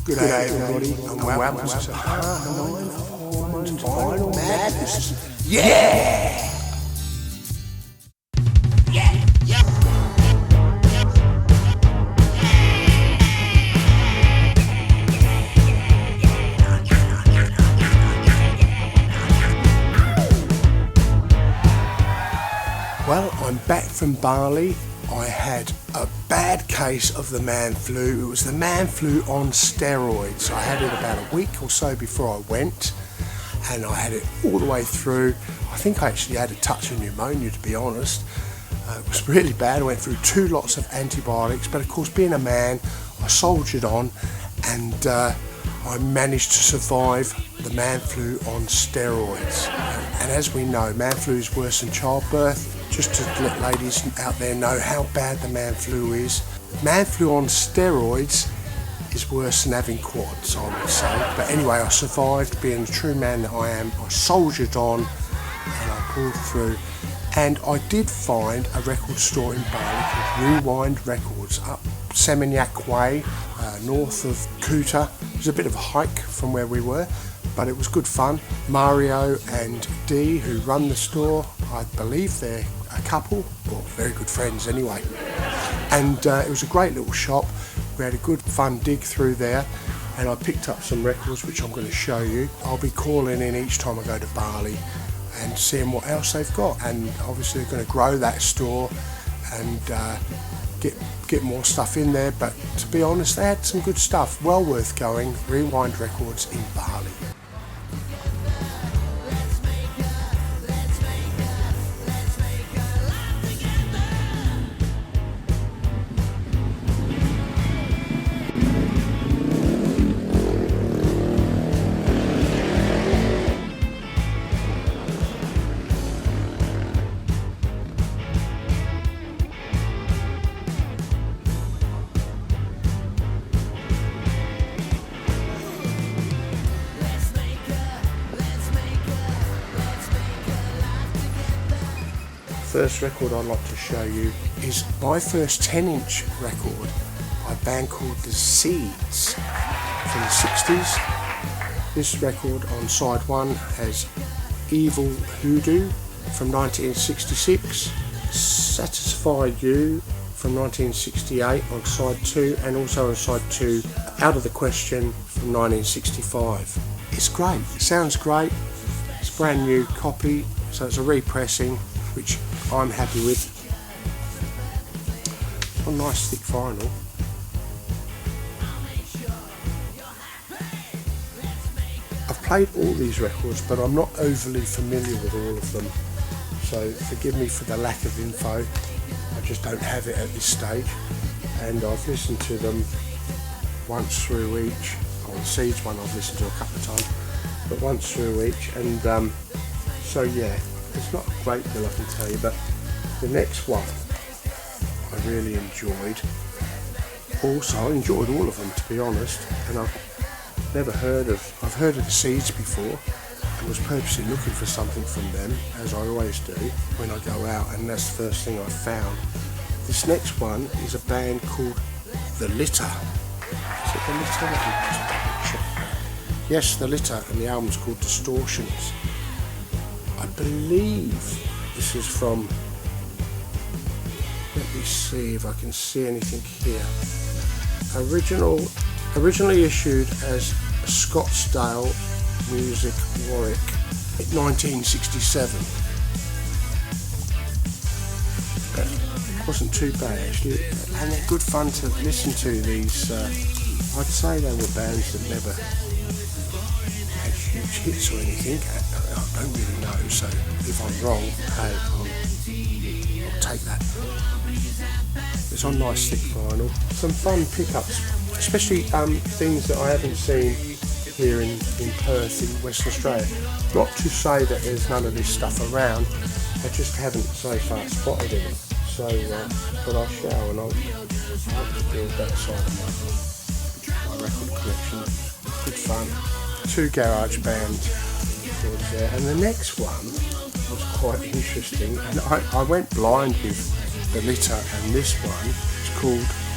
Good day, everybody, and welcome to Hormone's Final Madness. Yeah! Well, I'm back from Bali. I had a bad case of the man flu. It was the man flu on steroids. I had it about a week or so before I went, and I had it all the way through. I think I actually had a touch of pneumonia, to be honest. It was really bad. I went through 2 lots of antibiotics, but of course, being a man, I soldiered on, and I managed to survive the man flu on steroids. And as we know, man flu is worse than childbirth. Just to let ladies out there know how bad the man flu is. Man flu on steroids is worse than having quads, I would say. But anyway, I survived. Being the true man that I am, I soldiered on and I pulled through. And I did find a record store in Bali called Rewind Records up Seminyak Way, north of Kuta. It was a bit of a hike from where we were, but it was good fun. Mario and Dee, who run the store, I believe they're a couple, or very good friends anyway. And it was a great little shop. We had a good fun dig through there, and I picked up some records which I'm going to show you. I'll be calling in each time I go to Bali and seeing what else they've got. And obviously they're going to grow that store and get more stuff in there. But to be honest, they had some good stuff. Well worth going. Rewind Records in Bali. First record I'd like to show you is my first 10-inch record by a band called The Seeds from the 60s. This record on side 1 has Evil Hoodoo from 1966, Satisfy You from 1968 on side 2, and also on side 2 Out of the Question from 1965. It's great, it sounds great, it's a brand new copy, so it's a repressing, which I'm happy with. It's a nice thick vinyl. I've played all these records, but I'm not overly familiar with all of them, so forgive me for the lack of info. I just don't have it at this stage, and I've listened to them once through each. The Seeds one I've listened to a couple of times, but once through each, and so yeah, it's not a great deal I can tell you, but the next one I really enjoyed. Also, I enjoyed all of them, to be honest, and I've heard of the Seeds before, and was purposely looking for something from them, as I always do when I go out, and that's the first thing I found. This next one is a band called The Litter. Is it The Litter? Let me just double check. Yes, The Litter, and the album's called Distortions. I believe this is from, let me see if I can see anything here. Originally issued as Scottsdale Music Warwick in 1967. It wasn't too bad actually, and they're good fun to listen to. These, I'd say they were bands that never had huge hits or anything. I don't really know, so if I'm wrong, hey, I'll take that. It's on nice thick vinyl. Some fun pickups, especially things that I haven't seen here in Perth in Western Australia. Not to say that there's none of this stuff around, I just haven't so far spotted it. So, but I shall, and I'll build that side of my record collection. Good fun. 2 garage bands there, and the next one was quite interesting, and I went blind with The Litter, and this one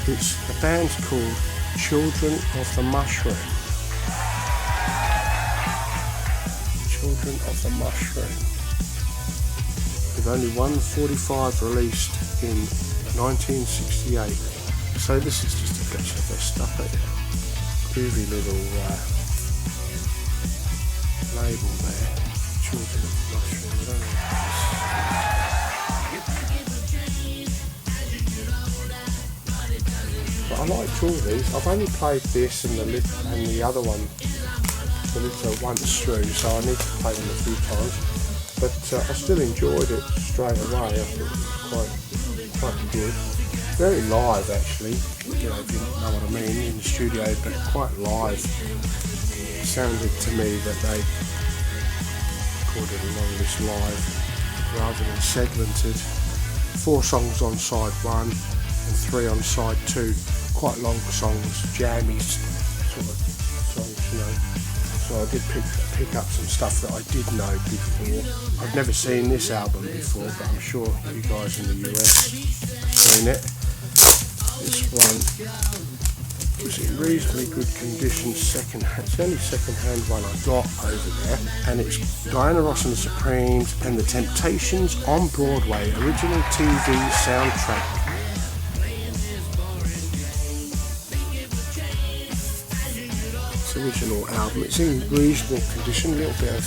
is the band's called Children of the Mushroom. Children of the Mushroom. With only 145 released in 1968. So this is just a picture of their stuff. Groovy little label there. Children of the Mushroom. I don't know what but I liked all these. I've only played this and the other one, the little once through, so I need to play them a few times. But I still enjoyed it straight away. I thought it was quite good. Very live actually, you know, if you know what I mean, in the studio, but quite live. It sounded to me that they recorded a lot of this live rather than segmented. 4 songs on side 1 and 3 on side 2. Quite long songs, jammy sort of songs, you know. So I did pick up some stuff that I did know before. I've never seen this album before, but I'm sure you guys in the US have seen it. This one was in reasonably good condition, second-hand. It's the only second-hand one I got over there, and it's Diana Ross and the Supremes and the Temptations on Broadway, original TV soundtrack. Original album. It's in reasonable condition, a little bit of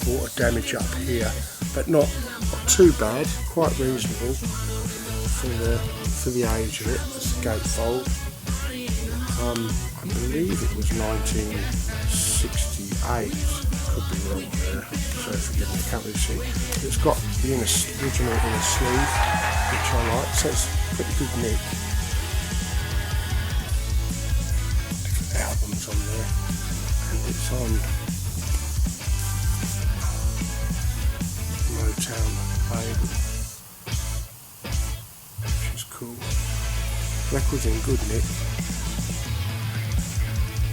water damage up here, but not too bad, quite reasonable for the age of it. It's a gatefold. I believe it was 1968, could be wrong there, so forgive me, I can't really see. It's got the original inner sleeve, which I like, so it's pretty good nick. Different albums on there. It's on Motown label, which is cool. Record's in good nick.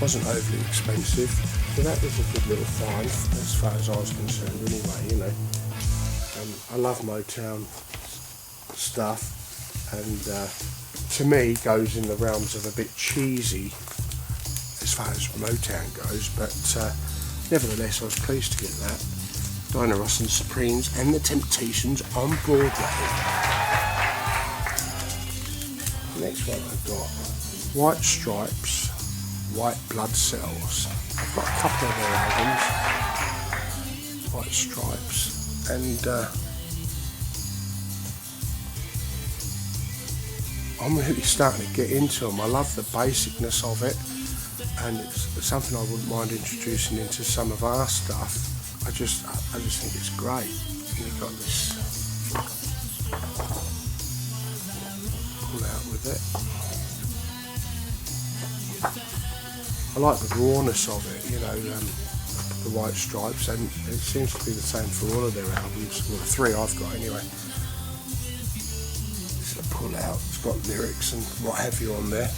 Wasn't overly expensive, so that was a good little find as far as I was concerned anyway, you know. I love Motown stuff, and to me goes in the realms of a bit cheesy as far as Motown goes, but nevertheless I was pleased to get that. Diana Ross and the Supremes and the Temptations on Broadway. The next one I got, White Stripes, White Blood Cells. I've got a couple of their albums, White Stripes, and I'm really starting to get into them. I love the basicness of it, and it's something I wouldn't mind introducing into some of our stuff. I just think it's great. And you've got this pull out with it. I like the rawness of it, you know, the White Stripes, and it seems to be the same for all of their albums, well, the 3 I've got anyway. It's a pull out, it's got lyrics and what have you on there.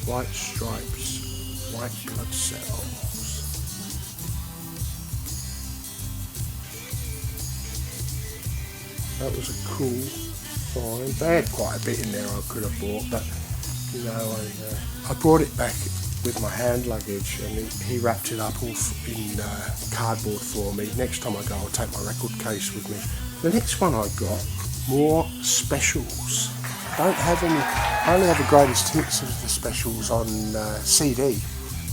White Stripes, White Blood Cells. That was a cool find. They had quite a bit in there I could have bought, but you know, I brought it back with my hand luggage, and he wrapped it up all in cardboard for me. Next time I go, I'll take my record case with me. The next one I got, more specials. I only have the greatest hits of the specials on CD,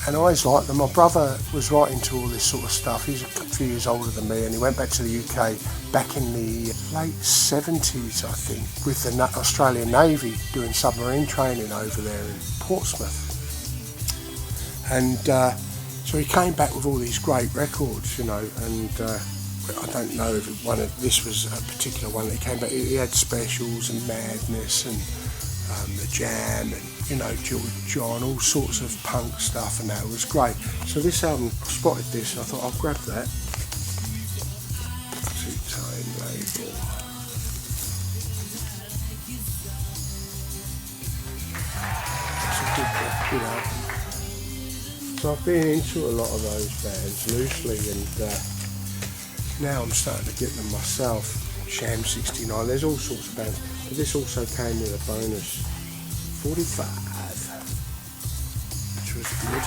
and I always liked them. My brother was right into all this sort of stuff. He's a few years older than me, and he went back to the UK back in the late 70s, I think, with the Australian Navy doing submarine training over there in Portsmouth. And so he came back with all these great records, you know, and I don't know if this was a particular one that he came back. He had Specials and Madness and The Jam and, you know, John, all sorts of punk stuff, and that was great. So this album, I spotted this and I thought I'll grab that. Two-tone label. It's a good album. So I've been into a lot of those bands loosely, and now I'm starting to get them myself. Sham 69, there's all sorts of bands, but this also came with a bonus 45. which was good.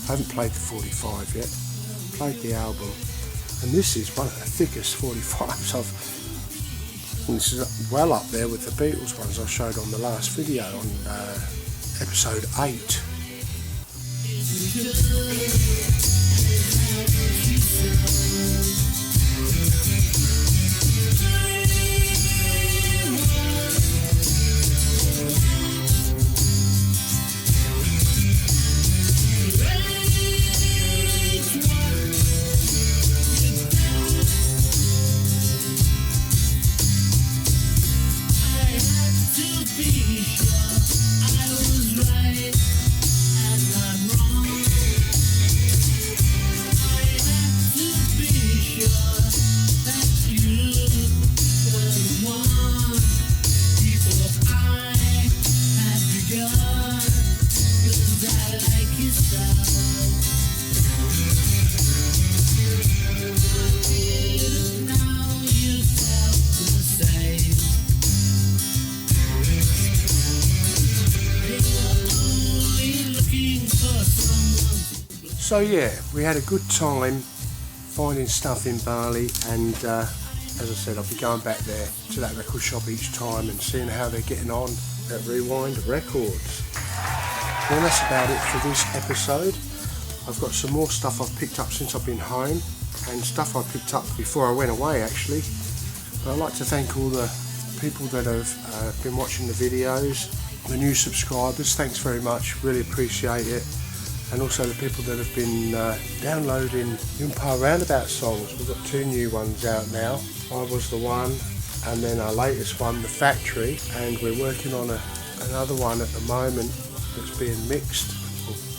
I haven't played the 45 yet. Played the album, and this is one of the thickest 45s I've. And this is well up there with the Beatles ones I showed on the last video on episode 8. So yeah, we had a good time finding stuff in Bali, and as I said, I'll be going back there to that record shop each time and seeing how they're getting on at Rewind Records. Well, that's about it for this episode. I've got some more stuff I've picked up since I've been home, and stuff I picked up before I went away actually. But I'd like to thank all the people that have been watching the videos, the new subscribers, thanks very much, really appreciate it. And also the people that have been downloading Oompah Roundabout songs. We've got 2 new ones out now. I Was The One, and then our latest one, The Factory, and we're working on another one at the moment that's being mixed.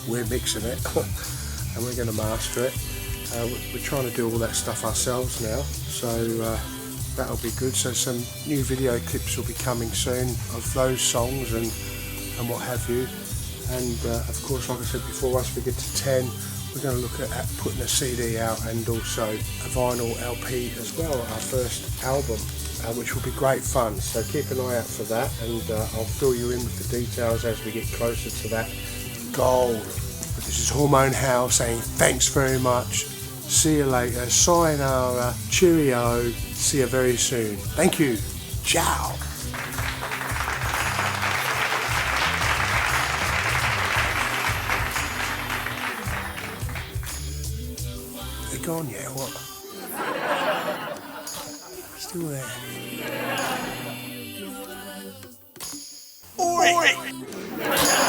We're mixing it and we're going to master it. We're trying to do all that stuff ourselves now, so that'll be good. So some new video clips will be coming soon of those songs and what have you. And of course, like I said before, once we get to 10, we're going to look at putting a CD out and also a vinyl LP as well, our first album, which will be great fun. So keep an eye out for that, and I'll fill you in with the details as we get closer to that goal. But this is Hormone House saying thanks very much. See you later. Sayonara. Cheerio. See you very soon. Thank you. Ciao. Gone yet, what? Still there. Oi!